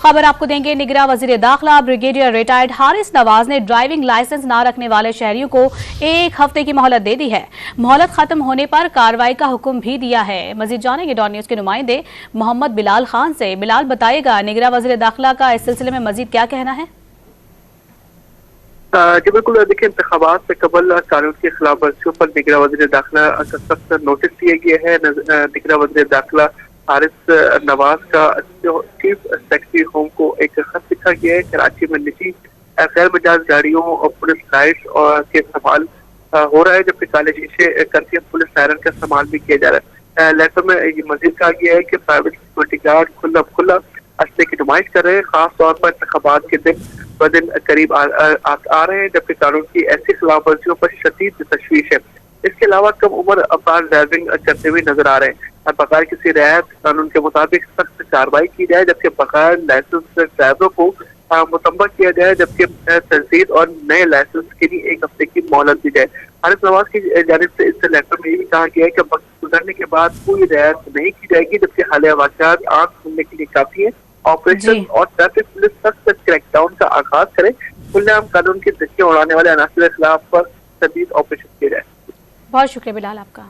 खबर आपको देंगे। निगरां वजीर दाखिला ब्रिगेडियर रिटायर्ड हारिस नवाज ने ड्राइविंग लाइसेंस न रखने वाले शहरियों को 1 हफ्ते की मोहलत दे दी है। मोहलत खत्म होने पर कार्रवाई का हुक्म भी दिया है। मजीद जानेंगे डॉन न्यूज के नुमाइंदे मोहम्मद बिलाल खान से। बिलाल, बताइएगा निगरां वजीर दाखिला का इस सिलसिले में मजीद क्या कहना है? जी बिल्कुल, देखिए इंतखाबात से कबल कानून की खिलाफ वर्जियों पर निगरां वज़ीर दाखिला का सख्त नोटिस दिया गया है। निगरां वज़ीर दाखिला हारिस नवाज का चीफ सेक्रेटरी होम को एक खत लिखा गया है। कराची में निजी गैर मजाज गाड़ियों और पुलिस लाइट्स और के इस्तेमाल हो रहा है, जबकि काले शीशे करके पुलिस सायरन का इस्तेमाल भी किया जा रहा है। लेटर में ये मजीद कहा गया है कि प्राइवेट सिक्योरिटी गार्ड खुला असले की नुमाइश कर रहे हैं, खास तौर पर इंतखाबात के दिन ब दिन करीब आ रहे हैं, जबकि कानून की ऐसी खिलाफ वर्जियों पर शदीद तशवीश है। इसके अलावा कम उम्र अफराद ड्राइविंग करते हुए नजर आ रहे हैं और बगैर किसी रियायत कानून के मुताबिक सख्त कार्रवाई की जाए, जबकि बगैर लाइसेंस ड्राइवरों को मुतम्बा किया जाए, जबकि तजदीद और नए लाइसेंस के लिए 1 हफ्ते की मोहलत दी जाए। हारिस नवाज की जानिब से इस लेटर में ये भी कहा गया है कि वक्त गुजरने के बाद कोई रियायत नहीं की जाएगी, जबकि हालिया वाक़यात आंख खोलने के लिए काफी है। ऑपरेशन और ट्रैफिक पुलिस सख्त क्रैकडाउन का आगाज करे, खुलेआम कानून की धज्जियां उड़ाने वाले अनासर के खिलाफ पर शदीद ऑपरेशन किए जाए। बहुत शुक्रिया बिलाल आपका।